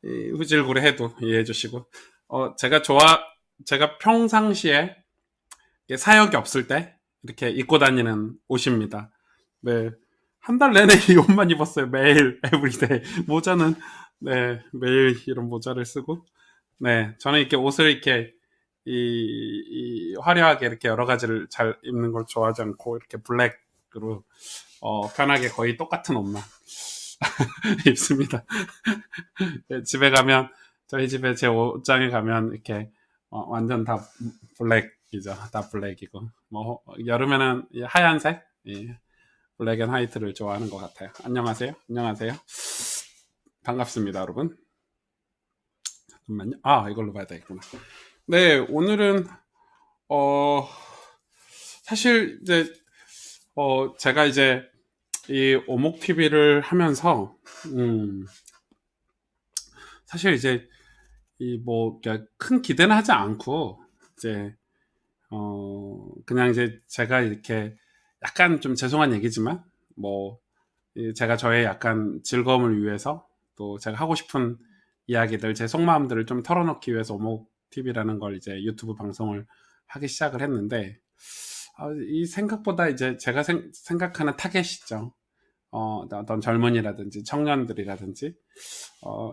후질구레해도 이해해 주시고, 제가 평상시에 사역이 없을 때 이렇게 입고 다니는 옷입니다. 네. 한 달 내내 이 옷만 입었어요. 매일, 에브리데이. 모자는, 네, 매일 이런 모자를 쓰고, 네, 저는 이렇게 옷을 이렇게, 화려하게 이렇게 여러 가지를 잘 입는 걸 좋아하지 않고, 이렇게 블랙으로, 편하게 거의 똑같은 옷만 입습니다. 네, 집에 가면, 저희 집에 제 옷장에 가면 이렇게, 완전 다 블랙이죠. 다 블랙이고. 뭐, 여름에는 이 하얀색? 블랙 앤 화이트를 좋아하는 것 같아요. 안녕하세요. 안녕하세요. 반갑습니다, 여러분. 잠깐만요. 아, 이걸로 봐야 되겠구나. 네, 오늘은, 어, 사실 이제, 제가 이제 이 오목TV를 하면서, 음, 사실 이제 큰 기대는 하지 않고, 이제, 그냥 이제 제가 이렇게 약간 좀 죄송한 얘기지만, 뭐, 제가 저의 약간 즐거움을 위해서 또 제가 하고 싶은 이야기들, 제 속마음들을 좀 털어놓기 위해서 오목TV라는 걸 이제 유튜브 방송을 하기 시작을 했는데, 이 생각보다 이제 제가 생각하는 타겟 있죠. 어떤 젊은이라든지 청년들이라든지,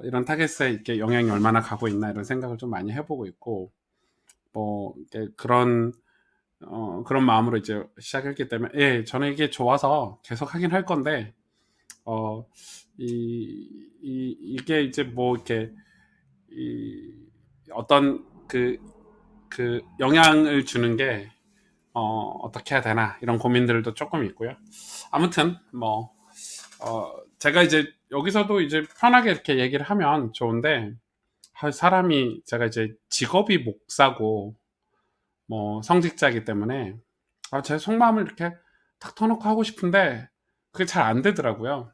이런 타겟에 이렇게 영향이 얼마나 가고 있나 이런 생각을 좀 많이 해보고 있고, 이렇게 그런 마음으로 이제 시작했기 때문에, 예, 저는 이게 좋아서 계속 하긴 할 건데, 어, 이게 이제 이렇게, 이, 어떤 영향을 주는 게, 어떻게 해야 되나, 이런 고민들도 조금 있고요. 아무튼, 제가 이제 여기서도 이제 편하게 이렇게 얘기를 하면 좋은데, 제가 이제 직업이 목사고, 성직자이기 때문에, 제 속마음을 이렇게 탁 터놓고 하고 싶은데, 그게 잘 안 되더라고요.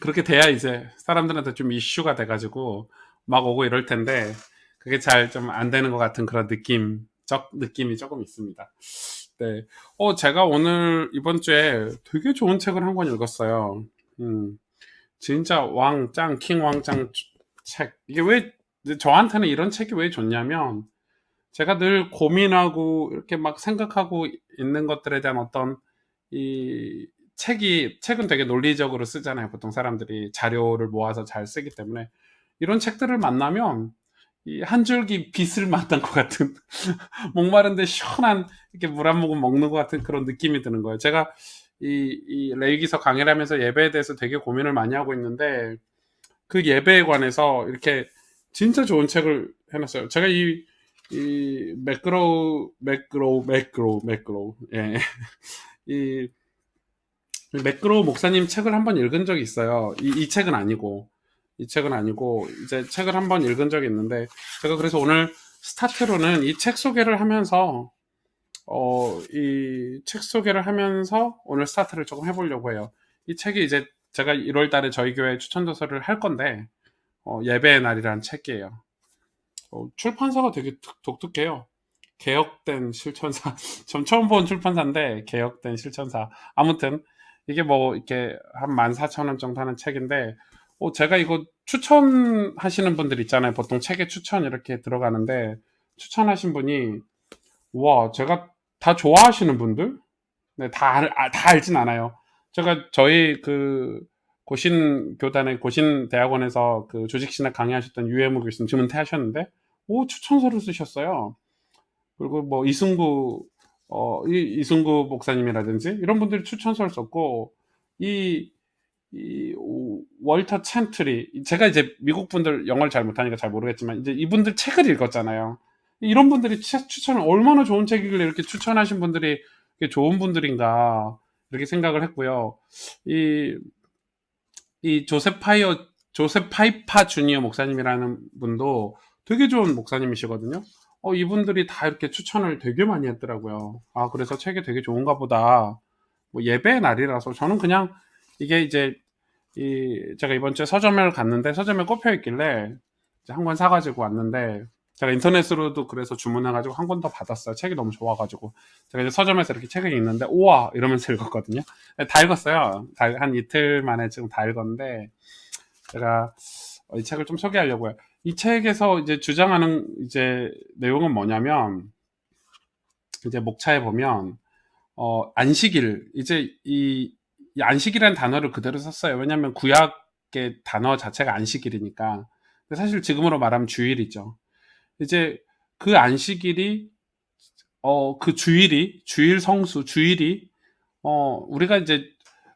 그렇게 돼야 이제 사람들한테 좀 이슈가 돼가지고 막 오고 이럴 텐데 그게 잘 좀 안 되는 것 같은 그런 느낌이 조금 있습니다. 네. 제가 오늘 이번 주에 되게 좋은 책을 한 권 읽었어요. 음, 진짜 왕짱, 킹 왕짱 책. 이게 왜, 저한테는 이런 책이 왜 좋냐면 제가 늘 고민하고 이렇게 막 생각하고 있는 것들에 대한 어떤 이 책은 되게 논리적으로 쓰잖아요. 보통 사람들이 자료를 모아서 잘 쓰기 때문에 이런 책들을 만나면 이 한 줄기 빛을 만난 것 같은 목마른데 시원한 이렇게 물 한 모금 먹는 것 같은 그런 느낌이 드는 거예요. 제가 이 레이기서 강의를 하면서 예배에 대해서 되게 고민을 많이 하고 있는데 그 예배에 관해서 이렇게 진짜 좋은 책을 해놨어요. 제가 이 맥그로우, 예. 이 맥그로우 목사님 책을 한번 읽은 적이 있어요. 이 책은 아니고 이제 책을 한번 읽은 적이 있는데 제가 그래서 오늘 스타트로는 이 책 소개를 하면서 이 책 소개를 하면서 오늘 스타트를 조금 해보려고 해요. 이 책이 이제 제가 1월 달에 저희 교회 추천 도서를 할 건데 예배의 날이라는 책이에요. 출판사가 되게 독특해요. 개혁된 실천사. 전 처음 본 출판사인데 개혁된 실천사. 아무튼 이게 이렇게 한 14,000원 정도 하는 책인데 제가 이거 추천하시는 분들 있잖아요. 보통 책에 추천 이렇게 들어가는데 추천하신 분이 와, 제가 다 좋아하시는 분들? 네, 다 알진 않아요. 제가 저희 고신 대학원에서 그 조직신학 강의하셨던 유해무 교수님 지금 은퇴하셨는데 추천서를 쓰셨어요. 그리고 이승구 목사님이라든지 이런 분들이 추천서를 썼고 이, 월터 챈트리 제가 이제 미국 분들 영어를 잘 못하니까 잘 모르겠지만 이제 이분들 책을 읽었잖아요. 이런 분들이 추천을 얼마나 좋은 책이길래 이렇게 추천하신 분들이 이렇게 좋은 분들인가 이렇게 생각을 했고요. 이, 이 조셉 파이파 주니어 목사님이라는 분도 되게 좋은 목사님이시거든요. 이분들이 다 이렇게 추천을 되게 많이 했더라고요. 그래서 책이 되게 좋은가 보다. 예배의 날이라서 저는 그냥 이게 이제 제가 이번 주에 서점을 갔는데 서점에 꼽혀 있길래 한 권 사가지고 왔는데 제가 인터넷으로도 그래서 주문해가지고 한 권 더 받았어요. 책이 너무 좋아가지고 제가 이제 서점에서 이렇게 책을 읽는데 우와 이러면서 읽었거든요. 다 읽었어요. 한 이틀 만에 지금 다 읽었는데 제가 이 책을 좀 소개하려고요. 이 책에서 이제 주장하는 이제 내용은 뭐냐면, 이제 목차에 보면 안식일, 이제 이 안식이라는 단어를 그대로 썼어요. 왜냐하면 구약의 단어 자체가 안식일이니까. 근데 사실 지금으로 말하면 주일이죠. 이제 그 안식일이 그 주일 성수 주일이 우리가 이제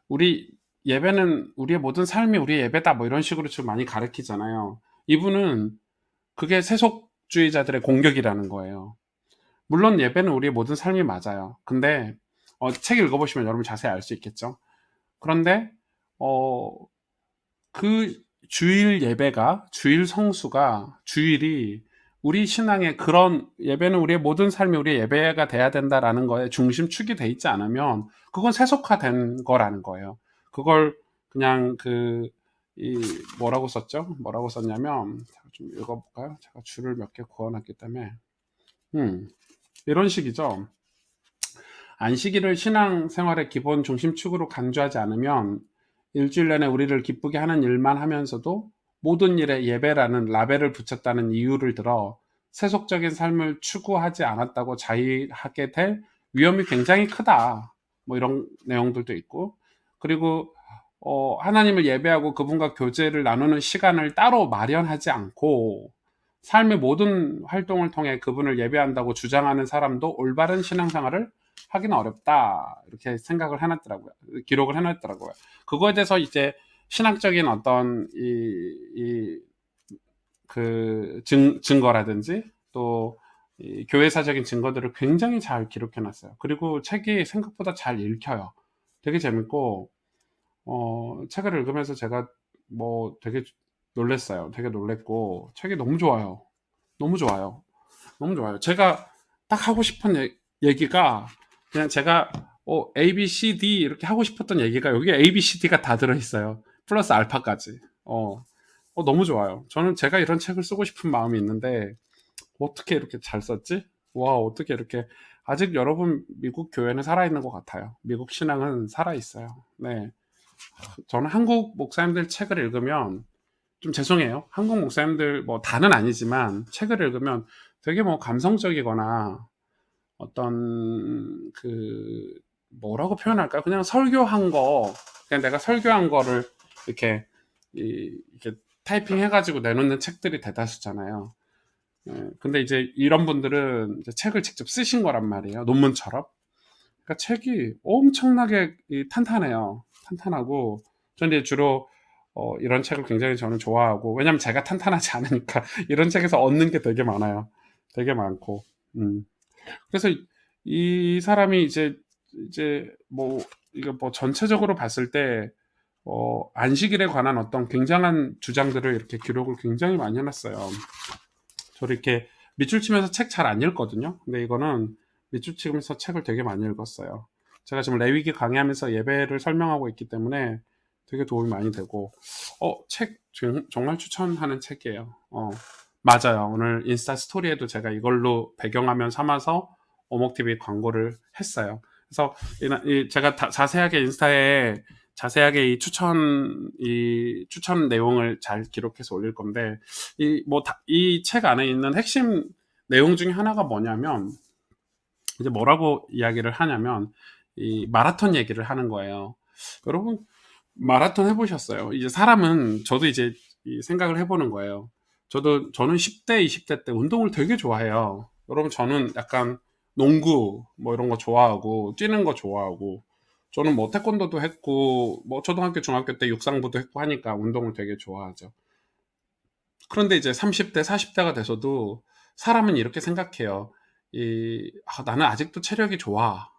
우리 예배는 우리의 모든 삶이 우리의 예배다 뭐 이런 식으로 좀 많이 가르치잖아요. 이분은 그게 세속주의자들의 공격이라는 거예요. 물론 예배는 우리의 모든 삶이 맞아요. 근데 책 읽어보시면 여러분 자세히 알 수 있겠죠. 그런데 어, 그 주일 예배가, 주일 성수가, 주일이 우리 신앙의 그런 예배는 우리의 모든 삶이 우리의 예배가 돼야 된다라는 거에 중심축이 돼 있지 않으면 그건 세속화된 거라는 거예요. 그걸 그냥 이 뭐라고 썼죠? 뭐라고 썼냐면 좀 읽어볼까요? 제가 줄을 몇 개 그어놨기 때문에 이런 식이죠. 안식일을 신앙생활의 기본 중심축으로 간주하지 않으면 일주일 내내 우리를 기쁘게 하는 일만 하면서도 모든 일에 예배라는 라벨을 붙였다는 이유를 들어 세속적인 삶을 추구하지 않았다고 자의하게 될 위험이 굉장히 크다. 뭐 이런 내용들도 있고, 그리고 하나님을 예배하고 그분과 교제를 나누는 시간을 따로 마련하지 않고 삶의 모든 활동을 통해 그분을 예배한다고 주장하는 사람도 올바른 신앙생활을 하기는 어렵다. 이렇게 생각을 해놨더라고요. 기록을 해놨더라고요. 그거에 대해서 이제 신학적인 어떤 증거라든지 또 교회사적인 증거들을 굉장히 잘 기록해놨어요. 그리고 책이 생각보다 잘 읽혀요. 되게 재밌고 책을 읽으면서 제가 뭐 되게 놀랬어요. 되게 놀랬고 책이 너무 좋아요. 너무 좋아요. 너무 좋아요. 제가 딱 하고 싶은 얘기가 그냥 제가 A, B, C, D 이렇게 하고 싶었던 얘기가 여기 A, B, C, D가 다 들어있어요. 플러스 알파까지. 너무 좋아요. 저는 제가 이런 책을 쓰고 싶은 마음이 있는데 어떻게 이렇게 잘 썼지? 와, 어떻게 이렇게 아직 여러분 미국 교회는 살아있는 것 같아요. 미국 신앙은 살아있어요. 네. 저는 한국 목사님들 책을 읽으면 좀 죄송해요. 한국 목사님들 뭐 다는 아니지만 책을 읽으면 되게 뭐 감성적이거나 어떤 뭐라고 표현할까요? 그냥 설교한 거, 그냥 내가 설교한 거를 이렇게 이렇게 타이핑 해가지고 내놓는 책들이 대다수잖아요. 근데 이제 이런 분들은 이제 책을 직접 쓰신 거란 말이에요. 논문처럼. 그러니까 책이 엄청나게 탄탄해요. 탄탄하고 저는 이제 주로 이런 책을 굉장히 저는 좋아하고 왜냐면 제가 탄탄하지 않으니까 이런 책에서 얻는 게 되게 많아요. 되게 많고. 그래서 이 사람이 이제 뭐 이거 뭐 전체적으로 봤을 때 안식일에 관한 어떤 굉장한 주장들을 이렇게 기록을 굉장히 많이 해놨어요. 저를 이렇게 밑줄 치면서 책 잘 안 읽거든요. 근데 이거는 밑줄 치면서 책을 되게 많이 읽었어요. 제가 지금 레위기 강의하면서 예배를 설명하고 있기 때문에 되게 도움이 많이 되고, 책 정말 추천하는 책이에요. 맞아요. 오늘 인스타 스토리에도 제가 이걸로 배경화면 삼아서 오목TV 광고를 했어요. 그래서 제가 자세하게 인스타에 자세하게 이 추천 내용을 잘 기록해서 올릴 건데, 이 책 안에 있는 핵심 내용 중에 하나가 뭐냐면, 이제 뭐라고 이야기를 하냐면, 이 마라톤 얘기를 하는 거예요. 여러분, 마라톤 해보셨어요? 이제 사람은, 저도 이제 이 생각을 해보는 거예요. 저는 10대, 20대 때 운동을 되게 좋아해요. 여러분, 저는 약간 농구, 뭐 이런 거 좋아하고, 뛰는 거 좋아하고, 저는 뭐 태권도도 했고, 뭐 초등학교, 중학교 때 육상부도 했고 하니까 운동을 되게 좋아하죠. 그런데 이제 30대, 40대가 돼서도 사람은 이렇게 생각해요. 나는 아직도 체력이 좋아.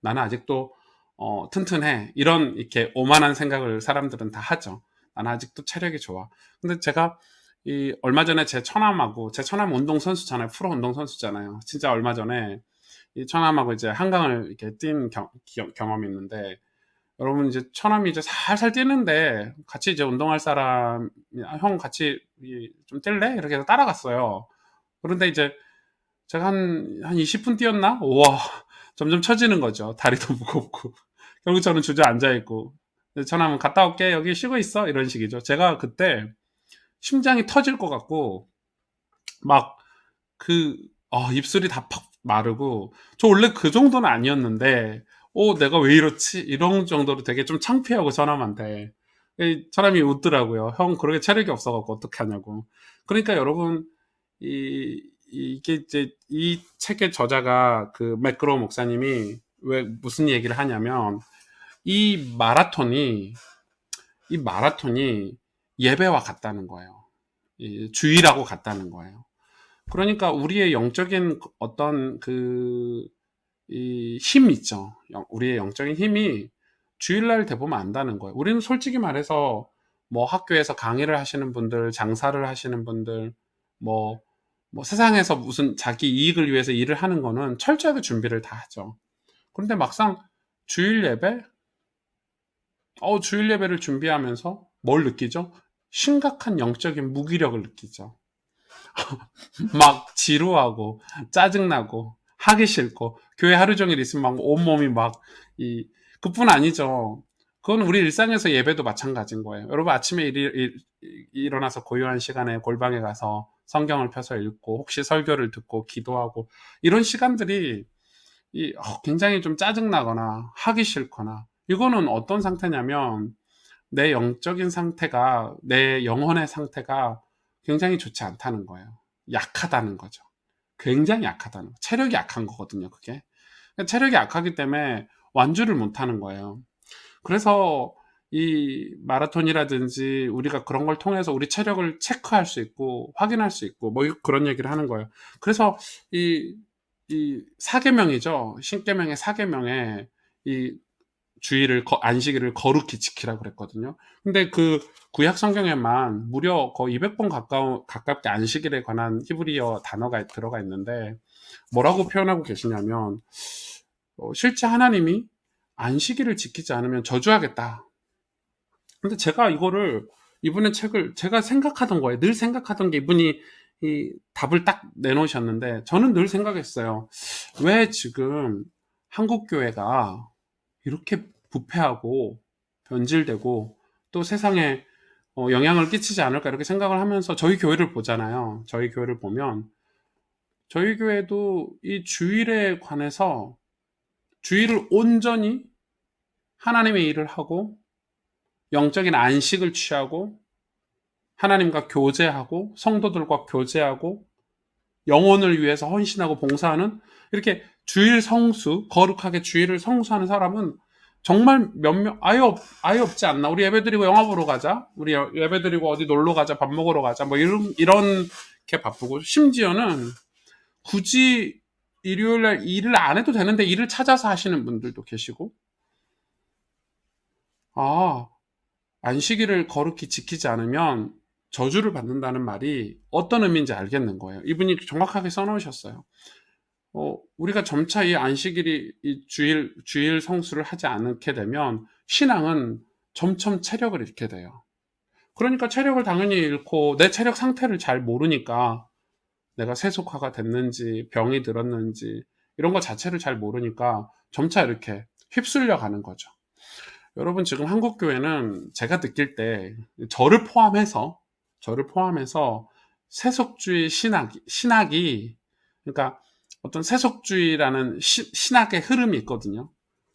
나는 아직도 튼튼해. 이런 이렇게 오만한 생각을 사람들은 다 하죠. 나는 아직도 체력이 좋아. 근데 제가 얼마 전에 제 처남 운동 선수잖아요. 프로 운동 선수잖아요. 진짜 얼마 전에 이 처남하고 이제 한강을 이렇게 뛴 경험이 있는데 여러분 이제 처남이 이제 살살 뛰는데 같이 이제 운동할 사람 형 같이 좀 뛸래? 이렇게 해서 따라갔어요. 그런데 이제 제가 한 20분 뛰었나? 우와, 점점 처지는 거죠. 다리도 무겁고. 결국 저는 주저앉아 있고. 전화하면 갔다 올게. 여기 쉬고 있어. 이런 식이죠. 제가 그때 심장이 터질 것 같고 막 그 입술이 다 팍 마르고 저 원래 그 정도는 아니었는데 내가 왜 이렇지? 이런 정도로 되게 좀 창피하고 사람한테 사람이 웃더라고요. 형 그렇게 체력이 없어갖고 어떡하냐고. 그러니까 여러분 이게 이제 이 책의 저자가 그 맥그로 목사님이 왜 무슨 얘기를 하냐면 이 마라톤이 이 마라톤이 예배와 같다는 거예요. 주일하고 같다는 거예요. 그러니까 우리의 영적인 어떤 이 힘 있죠. 우리의 영적인 힘이 주일날 돼보면 안다는 거예요. 우리는 솔직히 말해서 뭐 학교에서 강의를 하시는 분들, 장사를 하시는 분들, 뭐, 뭐 세상에서 무슨 자기 이익을 위해서 일을 하는 거는 철저하게 준비를 다 하죠. 그런데 막상 주일 예배? 주일 예배를 준비하면서 뭘 느끼죠? 심각한 영적인 무기력을 느끼죠. 막 지루하고 짜증나고 하기 싫고 교회 하루 종일 있으면 막 온몸이 막 그뿐 아니죠. 그건 우리 일상에서 예배도 마찬가지인 거예요. 여러분 아침에 일어나서 고요한 시간에 골방에 가서 성경을 펴서 읽고 혹시 설교를 듣고 기도하고 이런 시간들이 굉장히 좀 짜증나거나 하기 싫거나 이거는 어떤 상태냐면 내 영적인 상태가 내 영혼의 상태가 굉장히 좋지 않다는 거예요. 약하다는 거죠. 굉장히 약하다는 거. 체력이 약한 거거든요, 그게. 체력이 약하기 때문에 완주를 못 하는 거예요. 그래서 이 마라톤이라든지 우리가 그런 걸 통해서 우리 체력을 체크할 수 있고 확인할 수 있고 뭐 그런 얘기를 하는 거예요. 그래서 이 사계명이죠. 신계명의 사계명에 이 주의를 안식일을 거룩히 지키라고 그랬거든요. 근데 그 구약 성경에만 무려 거의 200번 가깝게 안식일에 관한 히브리어 단어가 들어가 있는데 뭐라고 표현하고 계시냐면 실제 하나님이 안식일을 지키지 않으면 저주하겠다. 근데 제가 이분의 책을 제가 생각하던 거예요. 늘 생각하던 게 이분이 이 답을 딱 내놓으셨는데 저는 늘 생각했어요. 왜 지금 한국 교회가 이렇게 부패하고 변질되고 또 세상에 영향을 끼치지 않을까 이렇게 생각을 하면서 저희 교회를 보잖아요. 저희 교회를 보면 저희 교회도 이 주일에 관해서 주일을 온전히 하나님의 일을 하고 영적인 안식을 취하고 하나님과 교제하고 성도들과 교제하고 영혼을 위해서 헌신하고 봉사하는 이렇게 주일 성수, 거룩하게 주일을 성수하는 사람은 정말 아예 없지 않나. 우리 예배드리고 영화 보러 가자. 우리 예배드리고 어디 놀러 가자. 밥 먹으러 가자. 뭐 이렇게 바쁘고. 심지어는 굳이 일요일날 일을 안 해도 되는데 일을 찾아서 하시는 분들도 계시고. 안식일을 거룩히 지키지 않으면 저주를 받는다는 말이 어떤 의미인지 알겠는 거예요. 이분이 정확하게 써놓으셨어요. 우리가 점차 이 안식일이 이 주일 성수를 하지 않게 되면 신앙은 점점 체력을 잃게 돼요. 그러니까 체력을 당연히 잃고 내 체력 상태를 잘 모르니까 내가 세속화가 됐는지 병이 들었는지 이런 거 자체를 잘 모르니까 점차 이렇게 휩쓸려 가는 거죠. 여러분 지금 한국 교회는 제가 느낄 때 저를 포함해서 세속주의 신학이 그러니까 어떤 세속주의라는 신학의 흐름이 있거든요.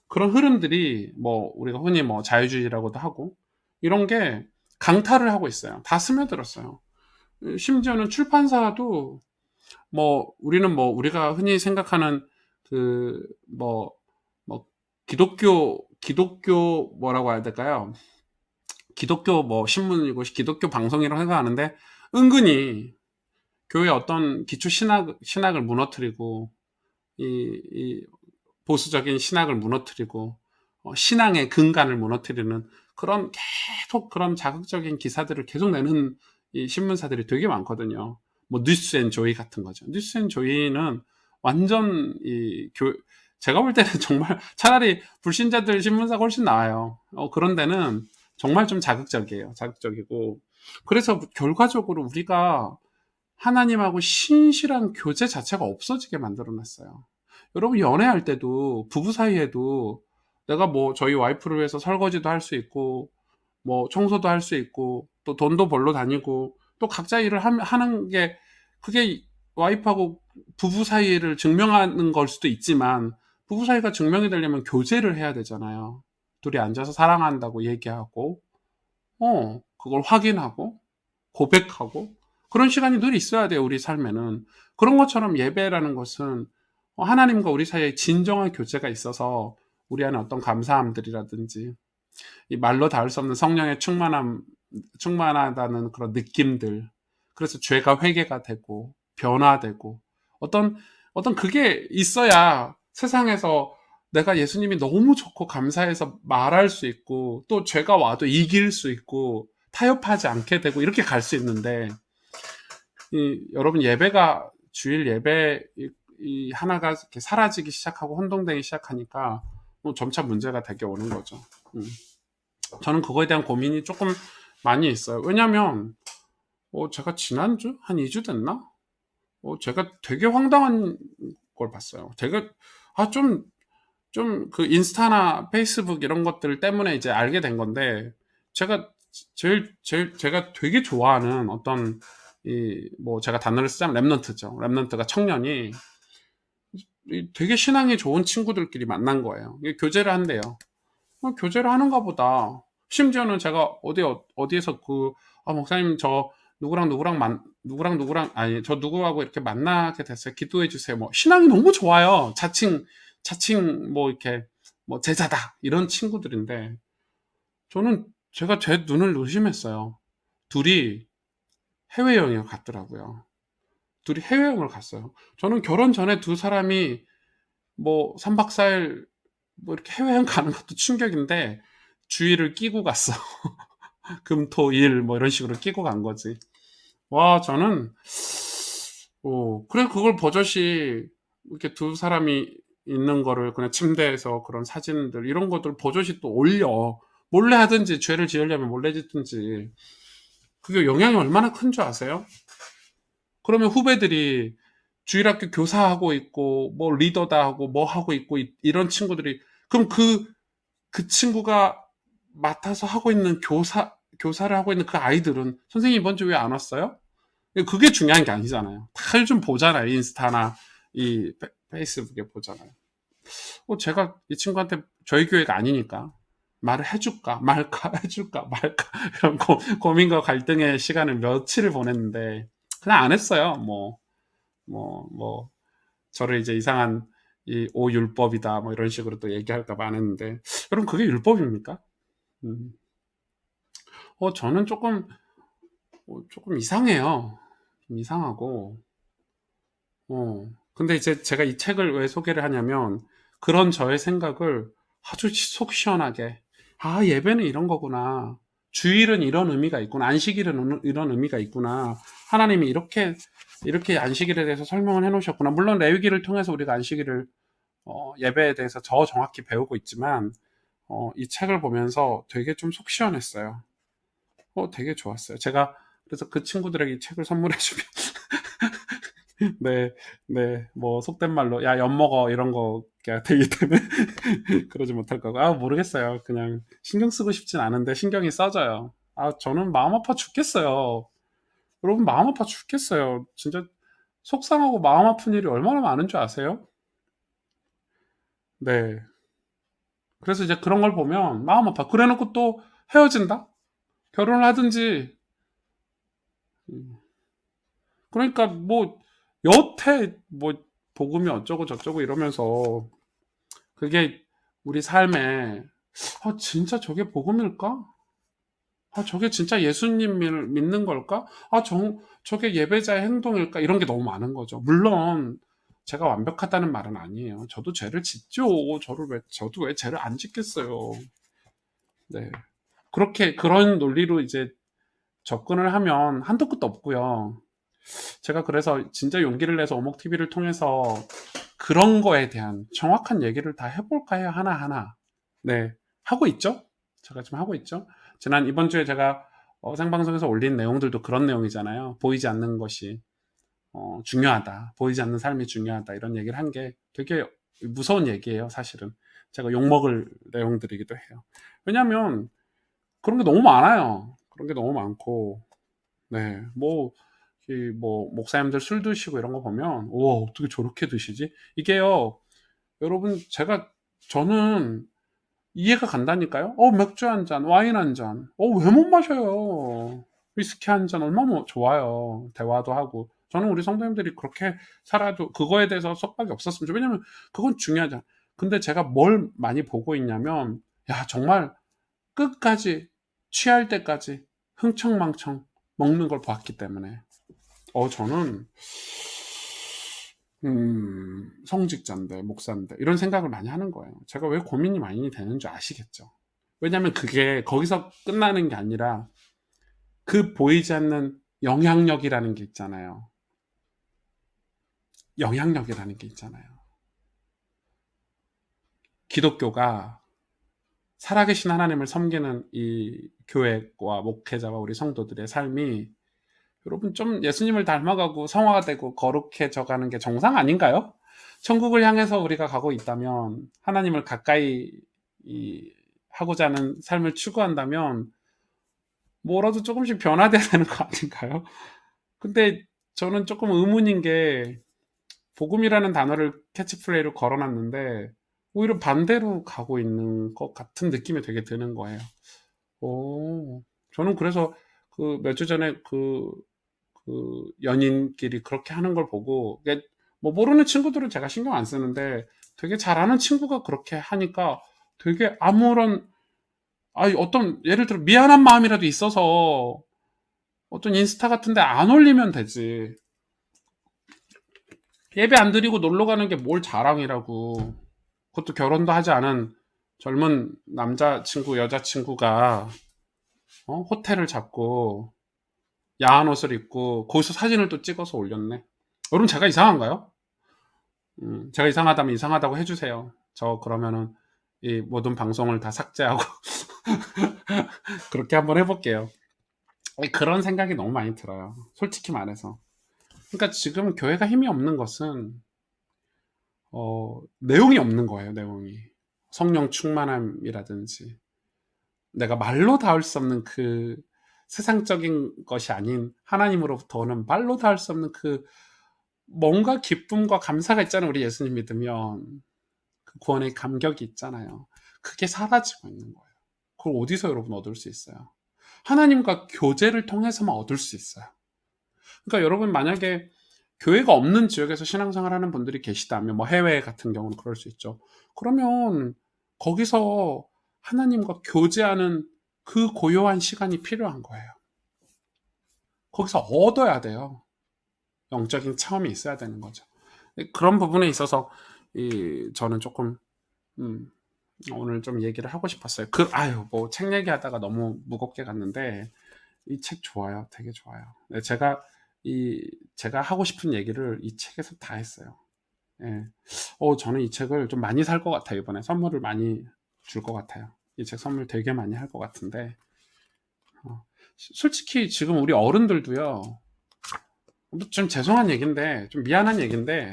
그런 흐름들이 뭐 우리가 흔히 뭐 자유주의라고도 하고 이런 게 강타를 하고 있어요. 다 스며들었어요. 심지어는 출판사도 우리는 우리가 흔히 생각하는 뭐 기독교 뭐라고 해야 될까요? 기독교 신문이고 기독교 방송이라고 생각하는데 은근히 교회 어떤 기초 신학을 무너뜨리고 이 보수적인 신학을 무너뜨리고 신앙의 근간을 무너뜨리는 계속 그런 자극적인 기사들을 계속 내는 이 신문사들이 되게 많거든요. 뉴스 앤 조이 같은 거죠. 뉴스 앤 조이는 완전 제가 볼 때는 정말 차라리 불신자들 신문사가 훨씬 나아요. 그런 데는 정말 좀 자극적이고. 그래서 결과적으로 우리가 하나님하고 신실한 교제 자체가 없어지게 만들어 놨어요. 여러분 연애할 때도 부부 사이에도 내가 뭐 저희 와이프를 위해서 설거지도 할 수 있고 뭐 청소도 할 수 있고 또 돈도 벌러 다니고 또 각자 일을 하는 게 그게 와이프하고 부부 사이를 증명하는 걸 수도 있지만 부부 사이가 증명이 되려면 교제를 해야 되잖아요. 둘이 앉아서 사랑한다고 얘기하고 그걸 확인하고 고백하고 그런 시간이 늘 있어야 돼요, 우리 삶에는. 그런 것처럼 예배라는 것은 하나님과 우리 사이에 진정한 교제가 있어서 우리 안에 어떤 감사함들이라든지 이 말로 닿을 수 없는 성령의 충만하다는 그런 느낌들. 그래서 죄가 회개가 되고 변화되고 어떤 그게 있어야 세상에서 내가 예수님이 너무 좋고 감사해서 말할 수 있고 또 죄가 와도 이길 수 있고 타협하지 않게 되고 이렇게 갈 수 있는데 여러분 예배가 주일 예배 이 하나가 이렇게 사라지기 시작하고 혼동되기 시작하니까 점차 문제가 되게 오는 거죠. 저는 그거에 대한 고민이 조금 많이 있어요. 왜냐하면 제가 지난주 한 2주 됐나? 제가 되게 황당한 걸 봤어요. 제가 좀 그 인스타나 페이스북 이런 것들 때문에 이제 알게 된 건데 제가 제가 되게 좋아하는 어떤 뭐 제가 단어를 쓰자면 랩넌트죠. 랩넌트가 청년이 되게 신앙이 좋은 친구들끼리 만난 거예요. 교제를 한대요. 교제를 하는가 보다. 심지어는 제가 어디에서 목사님 저 누구랑 아니 저 누구하고 이렇게 만나게 됐어요. 기도해 주세요. 뭐 신앙이 너무 좋아요. 자칭 뭐 이렇게 뭐 제자다 이런 친구들인데 저는 제가 제 눈을 의심했어요. 둘이 해외여행을 갔더라고요. 둘이 해외여행을 갔어요. 저는 결혼 전에 두 사람이 뭐 3박 4일 뭐 이렇게 해외여행 가는 것도 충격인데 주일을 끼고 갔어. 금, 토, 일 뭐 이런 식으로 끼고 간 거지. 와, 저는 그래 그걸 버젓이 이렇게 두 사람이 있는 거를 그냥 침대에서 그런 사진들 이런 것들 버젓이 또 올려. 몰래 하든지 죄를 지으려면 몰래 짓든지 그게 영향이 얼마나 큰 줄 아세요? 그러면 후배들이 주일학교 교사하고 있고 뭐 리더다 하고 뭐 하고 있고 이런 친구들이 그럼 그 친구가 맡아서 하고 있는 교사를 하고 있는 그 아이들은 선생님 이번 주 왜 안 왔어요? 그게 중요한 게 아니잖아요. 다들 좀 보잖아요. 인스타나 이 페이스북에 보잖아요. 제가 이 친구한테 저희 교회가 아니니까 말을 해줄까 말까 해줄까 말까 이런 고민과 갈등의 시간을 며칠을 보냈는데 그냥 안 했어요. 뭐 저를 이제 이상한 이 오율법이다 뭐 이런 식으로 또 얘기할까 봐 안 했는데 여러분 그게 율법입니까? 음. 저는 조금 이상해요. 좀 이상하고 근데 이제 제가 이 책을 왜 소개를 하냐면 그런 저의 생각을 아주 속 시원하게 예배는 이런 거구나. 주일은 이런 의미가 있구나. 안식일은 이런 의미가 있구나. 하나님이 이렇게 안식일에 대해서 설명을 해 놓으셨구나. 물론 레위기를 통해서 우리가 안식일을 예배에 대해서 더 정확히 배우고 있지만 이 책을 보면서 되게 좀 속 시원했어요. 되게 좋았어요. 제가 그래서 그 친구들에게 이 책을 선물해 주면 네, 네, 뭐 속된 말로 야 엿먹어 이런 거가 되기 때문에 그러지 못할 거고 모르겠어요. 그냥 신경 쓰고 싶진 않은데 신경이 써져요. 저는 마음 아파 죽겠어요. 여러분 마음 아파 죽겠어요. 진짜 속상하고 마음 아픈 일이 얼마나 많은 줄 아세요? 네. 그래서 이제 그런 걸 보면 마음 아파. 그래놓고 또 헤어진다? 결혼을 하든지. 그러니까 뭐 여태 뭐 복음이 어쩌고 저쩌고 이러면서 그게 우리 삶에 진짜 저게 복음일까? 저게 진짜 예수님을 믿는 걸까? 저게 예배자의 행동일까? 이런 게 너무 많은 거죠. 물론 제가 완벽하다는 말은 아니에요. 저도 죄를 짓죠. 저도 왜 죄를 안 짓겠어요. 네. 그런 논리로 이제 접근을 하면 한도 끝도 없고요. 제가 그래서 진짜 용기를 내서 오목TV를 통해서 그런 거에 대한 정확한 얘기를 다 해볼까 해요, 하나하나. 네. 하고 있죠? 제가 지금 하고 있죠? 이번 주에 제가 생방송에서 올린 내용들도 그런 내용이잖아요. 보이지 않는 것이 중요하다. 보이지 않는 삶이 중요하다. 이런 얘기를 한 게 되게 무서운 얘기예요, 사실은. 제가 욕먹을 내용들이기도 해요. 왜냐하면 그런 게 너무 많아요. 그런 게 너무 많고, 네, 뭐 목사님들 술 드시고 이런 거 보면, 우와, 어떻게 저렇게 드시지? 이게요, 여러분, 저는 이해가 간다니까요. 맥주 한 잔, 와인 한 잔. 왜 못 마셔요? 위스키 한 잔 얼마나 좋아요. 대화도 하고. 저는 우리 성도님들이 그렇게 살아도 그거에 대해서 속박이 없었으면 좋 왜냐면 그건 중요하잖아. 근데 제가 뭘 많이 보고 있냐면, 야, 정말 끝까지 취할 때까지 흥청망청 먹는 걸 봤기 때문에 저는 성직자인데 목사인데 이런 생각을 많이 하는 거예요. 제가 왜 고민이 많이 되는 줄 아시겠죠? 왜냐하면 그게 거기서 끝나는 게 아니라 그 보이지 않는 영향력이라는 게 있잖아요. 영향력이라는 게 있잖아요. 기독교가 살아계신 하나님을 섬기는 이 교회와 목회자와 우리 성도들의 삶이 여러분 좀 예수님을 닮아가고 성화가 되고 거룩해져 가는 게 정상 아닌가요? 천국을 향해서 우리가 가고 있다면 하나님을 가까이 하고자 하는 삶을 추구한다면 뭐라도 조금씩 변화돼야 되는 거 아닌가요? 근데 저는 조금 의문인 게 복음이라는 단어를 캐치플레이로 걸어놨는데 오히려 반대로 가고 있는 것 같은 느낌이 되게 드는 거예요. 저는 그래서 그 몇 주 전에 그 연인끼리 그렇게 하는 걸 보고 뭐 모르는 친구들은 제가 신경 안 쓰는데 되게 잘 아는 친구가 그렇게 하니까 되게 아무런 어떤 예를 들어 미안한 마음이라도 있어서 어떤 인스타 같은데 안 올리면 되지. 예배 안 드리고 놀러 가는 게 뭘 자랑이라고. 그것도 결혼도 하지 않은 젊은 남자친구, 여자친구가 호텔을 잡고 야한 옷을 입고 거기서 사진을 또 찍어서 올렸네. 여러분 제가 이상한가요? 제가 이상하다면 이상하다고 해주세요. 저 그러면은 이 모든 방송을 다 삭제하고 그렇게 한번 해볼게요. 그런 생각이 너무 많이 들어요. 솔직히 말해서. 그러니까 지금 교회가 힘이 없는 것은 내용이 없는 거예요. 내용이 성령 충만함이라든지 내가 말로 닿을 수 없는 그 세상적인 것이 아닌 하나님으로부터 오는 말로 닿을 수 없는 그 뭔가 기쁨과 감사가 있잖아요. 우리 예수님 믿으면 그 구원의 감격이 있잖아요. 그게 사라지고 있는 거예요. 그걸 어디서 여러분 얻을 수 있어요? 하나님과 교제를 통해서만 얻을 수 있어요. 그러니까 여러분 만약에 교회가 없는 지역에서 신앙생활 하는 분들이 계시다면 뭐 해외 같은 경우는 그럴 수 있죠. 그러면 거기서 하나님과 교제하는 그 고요한 시간이 필요한 거예요. 거기서 얻어야 돼요. 영적인 체험이 있어야 되는 거죠. 그런 부분에 있어서 저는 조금 오늘 좀 얘기를 하고 싶었어요. 뭐 책 얘기하다가 너무 무겁게 갔는데 이 책 좋아요. 되게 좋아요. 네, 제가 하고 싶은 얘기를 이 책에서 다 했어요. 예. 저는 이 책을 좀 많이 살 것 같아요. 이번에 선물을 많이 줄 것 같아요. 이 책 선물 되게 많이 할 것 같은데 솔직히 지금 우리 어른들도요. 좀 죄송한 얘기인데 좀 미안한 얘기인데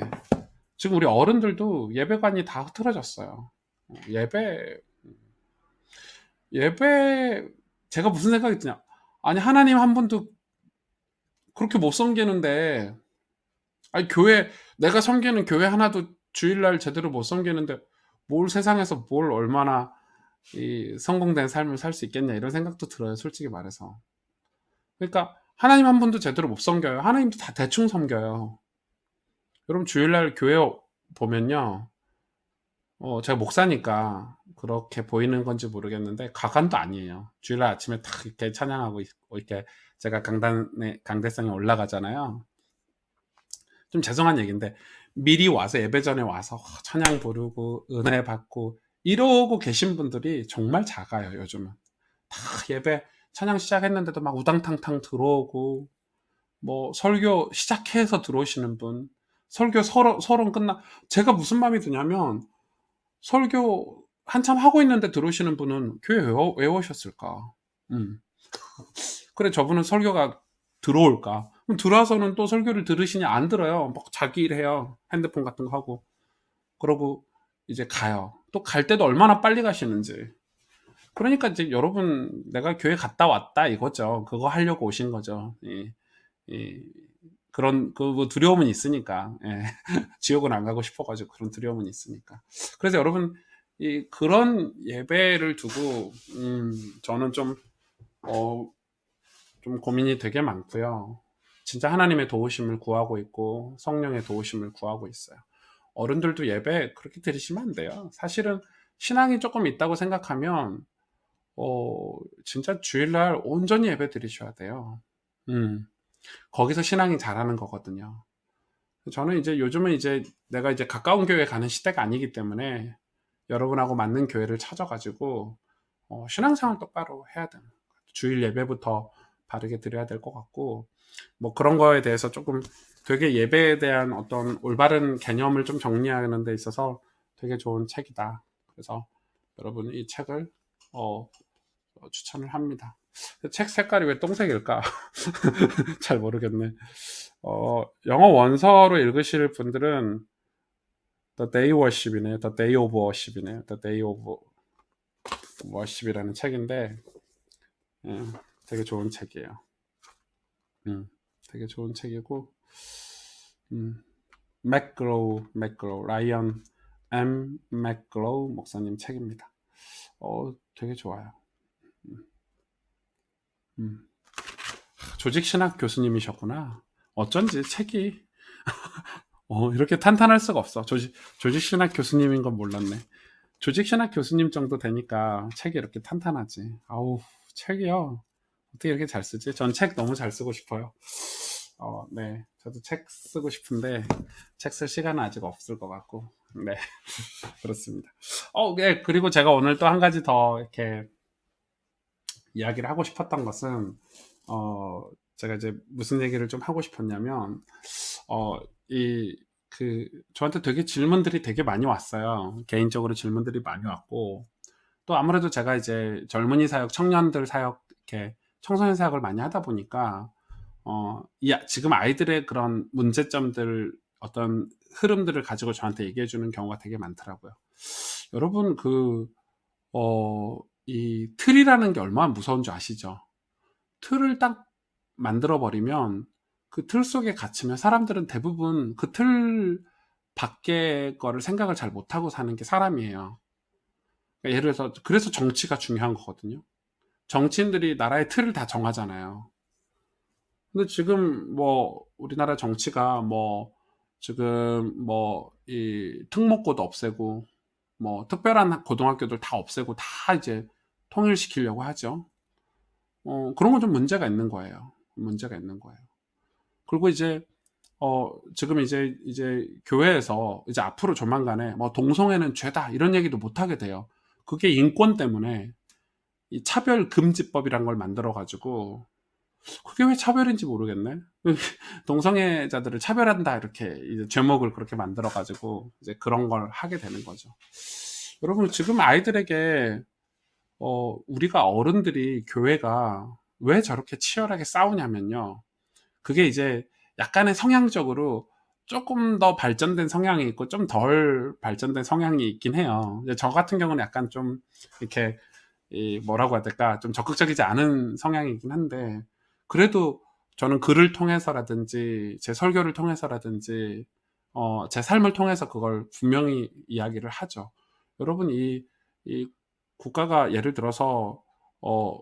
지금 우리 어른들도 예배관이 다 흐트러졌어요. 예배 예배 제가 무슨 생각이 드냐? 아니 하나님 한 분도 그렇게 못 섬기는데 교회 내가 섬기는 교회 하나도 주일날 제대로 못 섬기는데 뭘 세상에서 뭘 얼마나 이 성공된 삶을 살 수 있겠냐 이런 생각도 들어요. 솔직히 말해서. 그러니까 하나님 한 분도 제대로 못 섬겨요. 하나님도 다 대충 섬겨요. 여러분 주일날 교회 보면요. 제가 목사니까 그렇게 보이는 건지 모르겠는데 가관도 아니에요. 주일날 아침에 딱 이렇게 찬양하고 있고 이렇게 제가 강대상에 올라가잖아요. 좀 죄송한 얘기인데 미리 와서 예배 전에 와서 찬양 부르고 은혜 받고 이러고 계신 분들이 정말 작아요. 요즘은 다 예배 찬양 시작했는데도 막 우당탕탕 들어오고 뭐 설교 시작해서 들어오시는 분 설교 서론 끝나 제가 무슨 마음이 드냐면 설교 한참 하고 있는데 들어오시는 분은 교회 왜 오셨을까? 그래 저분은 설교가 들어올까? 그럼 들어와서는 또 설교를 들으시냐? 안 들어요. 막 자기 일 해요. 핸드폰 같은 거 하고. 그러고 이제 가요. 또 갈 때도 얼마나 빨리 가시는지. 그러니까 이제 여러분 내가 교회 갔다 왔다 이거죠. 그거 하려고 오신 거죠. 이 그런 뭐 두려움은 있으니까. 예. 지옥은 안 가고 싶어가지고 그런 두려움은 있으니까. 그래서 여러분 그런 예배를 두고 저는 어, 좀 고민이 되게 많고요. 진짜 하나님의 도우심을 구하고 있고 성령의 도우심을 구하고 있어요. 어른들도 예배 그렇게 드리시면 안 돼요. 사실은 신앙이 조금 있다고 생각하면 진짜 주일날 온전히 예배 드리셔야 돼요. 거기서 신앙이 자라는 거거든요. 저는 이제 요즘은 이제 내가 이제 가까운 교회 가는 시대가 아니기 때문에 여러분하고 맞는 교회를 찾아가지고 신앙생활 똑바로 해야 돼요. 주일 예배부터 바르게 드려야 될 것 같고 뭐 그런 거에 대해서 조금 되게 예배에 대한 어떤 올바른 개념을 좀 정리하는 데 있어서 되게 좋은 책이다. 그래서 여러분 이 책을 추천을 합니다. 책 색깔이 왜 똥색일까? 잘 모르겠네. 영어 원서로 읽으실 분들은 The Day Worship이네요. The Day of Worship이네요. The Day of Worship이라는 책인데 예, 되게 좋은 책이에요. 되게 좋은 책이고 맥글로우 라이언 M 맥글로우 목사님 책입니다. 되게 좋아요. 조직신학 교수님이셨구나. 어쩐지 책이 이렇게 탄탄할 수가 없어. 조직신학 교수님인 건 몰랐네. 조직신학 교수님 정도 되니까 책이 이렇게 탄탄하지. 아우, 책이요. 어떻게 이렇게 잘 쓰지? 전 책 너무 잘 쓰고 싶어요. 네. 저도 책 쓰고 싶은데, 책 쓸 시간은 아직 없을 것 같고, 네. 그렇습니다. 네. 그리고 제가 오늘 또 한 가지 더 이렇게 이야기를 하고 싶었던 것은, 제가 이제 무슨 얘기를 좀 하고 싶었냐면, 저한테 되게 질문들이 되게 많이 왔어요. 개인적으로 질문들이 많이 왔고, 또 아무래도 제가 이제 젊은이 사역, 청년들 사역, 이렇게 청소년 사역을 많이 하다 보니까, 지금 아이들의 그런 문제점들, 어떤 흐름들을 가지고 저한테 얘기해 주는 경우가 되게 많더라고요. 여러분, 이 틀이라는 게 얼마나 무서운 줄 아시죠? 틀을 딱 만들어 버리면 그 틀 속에 갇히면 사람들은 대부분 그 틀 밖의 거를 생각을 잘 못하고 사는 게 사람이에요. 그러니까 예를 들어서 그래서 정치가 중요한 거거든요. 정치인들이 나라의 틀을 다 정하잖아요. 근데 지금 뭐 우리나라 정치가 뭐 지금 뭐 이 특목고도 없애고 뭐 특별한 고등학교들 다 없애고 다 이제 통일시키려고 하죠. 그런 건 좀 문제가 있는 거예요. 문제가 있는 거예요. 그리고 이제 지금 이제 교회에서 이제 앞으로 조만간에 뭐 동성애는 죄다 이런 얘기도 못 하게 돼요. 그게 인권 때문에 이 차별금지법이란 걸 만들어 가지고 그게 왜 차별인지 모르겠네. 동성애자들을 차별한다 이렇게 이제 제목을 그렇게 만들어 가지고 이제 그런 걸 하게 되는 거죠. 여러분 지금 아이들에게 우리가 어른들이 교회가 왜 저렇게 치열하게 싸우냐면요. 그게 이제 약간의 성향적으로 조금 더 발전된 성향이 있고 좀 덜 발전된 성향이 있긴 해요. 저 같은 경우는 약간 좀 이렇게 뭐라고 해야 될까 좀 적극적이지 않은 성향이긴 한데 그래도 저는 글을 통해서라든지 제 설교를 통해서라든지 제 삶을 통해서 그걸 분명히 이야기를 하죠. 여러분 이 국가가 예를 들어서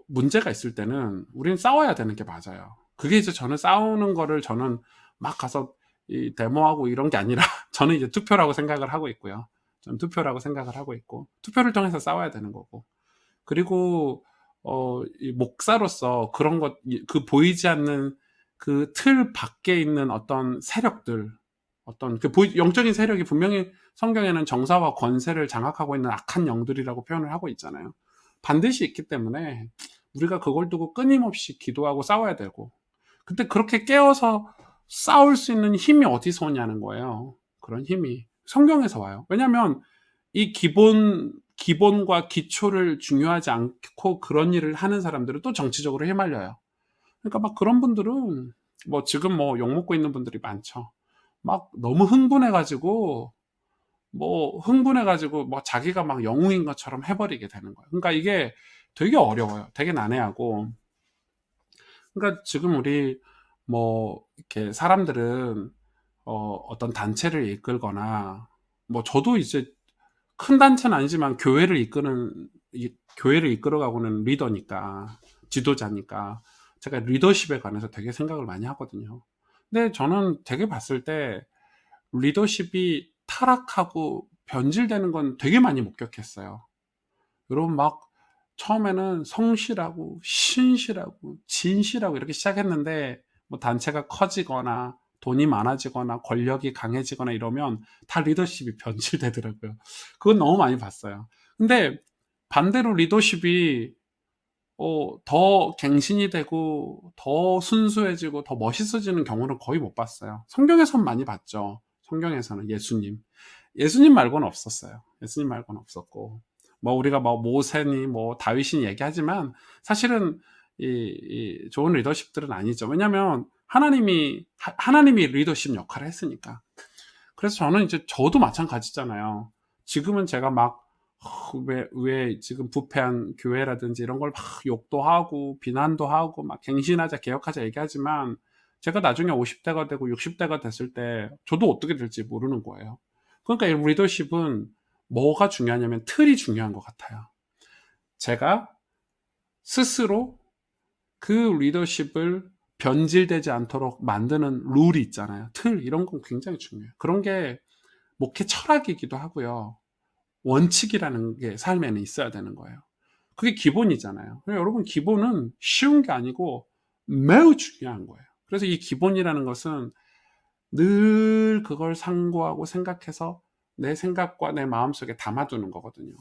문제가 있을 때는 우리는 싸워야 되는 게 맞아요. 그게 이제 저는 싸우는 거를 저는 막 가서 이 데모하고 이런 게 아니라 저는 이제 투표라고 생각을 하고 있고요. 저는 투표라고 생각을 하고 있고 투표를 통해서 싸워야 되는 거고 그리고 이 목사로서 그런 것, 그 보이지 않는 그 틀 밖에 있는 어떤 세력들, 어떤 영적인 세력이 분명히 성경에는 정사와 권세를 장악하고 있는 악한 영들이라고 표현을 하고 있잖아요. 반드시 있기 때문에 우리가 그걸 두고 끊임없이 기도하고 싸워야 되고, 근데 그렇게 깨어서 싸울 수 있는 힘이 어디서 오냐는 거예요. 그런 힘이 성경에서 와요. 왜냐하면 이 기본과 기초를 중요하지 않고 그런 일을 하는 사람들은 또 정치적으로 휘말려요. 그러니까 막 그런 분들은 뭐 지금 뭐 욕먹고 있는 분들이 많죠. 막 너무 흥분해가지고 뭐 흥분해가지고 뭐 자기가 막 영웅인 것처럼 해버리게 되는 거예요. 그러니까 이게 되게 어려워요. 되게 난해하고. 그러니까 지금 우리 뭐 이렇게 사람들은 어떤 단체를 이끌거나 뭐 저도 이제 큰 단체는 아니지만 교회를 이끌어가고는 리더니까, 지도자니까 제가 리더십에 관해서 되게 생각을 많이 하거든요. 근데 저는 되게 봤을 때 리더십이 타락하고 변질되는 건 되게 많이 목격했어요. 여러분 막 처음에는 성실하고 신실하고 진실하고 이렇게 시작했는데 뭐 단체가 커지거나 돈이 많아지거나 권력이 강해지거나 이러면 다 리더십이 변질되더라고요. 그건 너무 많이 봤어요. 근데 반대로 리더십이 더 갱신이 되고 더 순수해지고 더 멋있어지는 경우는 거의 못 봤어요. 성경에선 많이 봤죠. 성경에서는 예수님 말고는 없었어요. 예수님 말고는 없었고 뭐 우리가 뭐 모세니 뭐 다윗이니 얘기하지만 사실은 이 좋은 리더십들은 아니죠. 왜냐하면 하나님이 리더십 역할을 했으니까. 그래서 저는 이제 저도 마찬가지잖아요. 지금은 제가 막 왜 지금 부패한 교회라든지 이런 걸 막 욕도 하고 비난도 하고 막 갱신하자 개혁하자 얘기하지만 제가 나중에 50대가 되고 60대가 됐을 때 저도 어떻게 될지 모르는 거예요. 그러니까 이 리더십은 뭐가 중요하냐면 틀이 중요한 것 같아요. 제가 스스로 그 리더십을 변질되지 않도록 만드는 룰이 있잖아요. 틀 이런 건 굉장히 중요해요. 그런 게 목회 철학이기도 하고요. 원칙이라는 게 삶에는 있어야 되는 거예요. 그게 기본이잖아요. 여러분 기본은 쉬운 게 아니고 매우 중요한 거예요. 그래서 이 기본이라는 것은 늘 그걸 상고하고 생각해서 내 생각과 내 마음속에 담아두는 거거든요.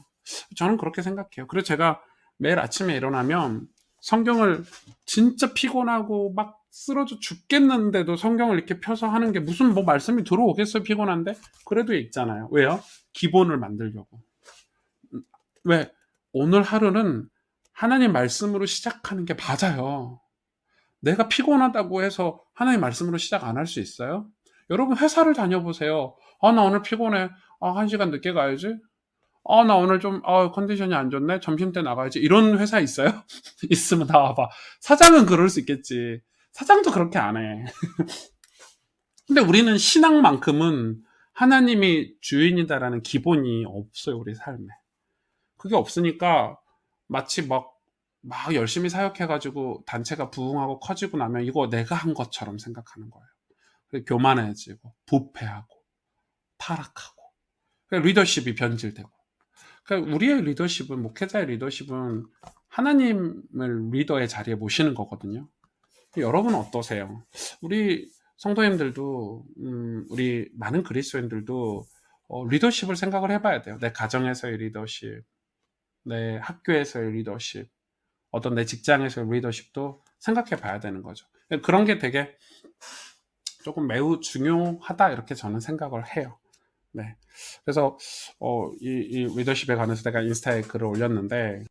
저는 그렇게 생각해요. 그래서 제가 매일 아침에 일어나면 성경을 진짜 피곤하고 막 쓰러져 죽겠는데도 성경을 이렇게 펴서 하는 게 무슨 뭐 말씀이 들어오겠어요, 피곤한데? 그래도 있잖아요. 왜요? 기본을 만들려고. 왜? 오늘 하루는 하나님 말씀으로 시작하는 게 맞아요. 내가 피곤하다고 해서 하나님 말씀으로 시작 안 할 수 있어요? 여러분 회사를 다녀보세요. 아, 나 오늘 피곤해. 아, 1시간 늦게 가야지. 아, 나 오늘 좀, 컨디션이 안 좋네. 점심 때 나가야지. 이런 회사 있어요? 있으면 나와봐. 사장은 그럴 수 있겠지. 사장도 그렇게 안 해. 근데 우리는 신앙만큼은 하나님이 주인이다라는 기본이 없어요, 우리 삶에. 그게 없으니까 마치 막 열심히 사역해가지고 단체가 부흥하고 커지고 나면 이거 내가 한 것처럼 생각하는 거예요. 교만해지고, 부패하고, 타락하고, 리더십이 변질되고. 그러니까 우리의 리더십은, 목회자의 리더십은 하나님을 리더의 자리에 모시는 거거든요. 여러분은 어떠세요? 우리 성도님들도, 우리 많은 그리스도인들도 리더십을 생각을 해봐야 돼요. 내 가정에서의 리더십, 내 학교에서의 리더십, 어떤 내 직장에서의 리더십도 생각해 봐야 되는 거죠. 그런 게 되게 조금 매우 중요하다 이렇게 저는 생각을 해요. 네. 그래서 이 리더십에 관해서 내가 인스타에 글을 올렸는데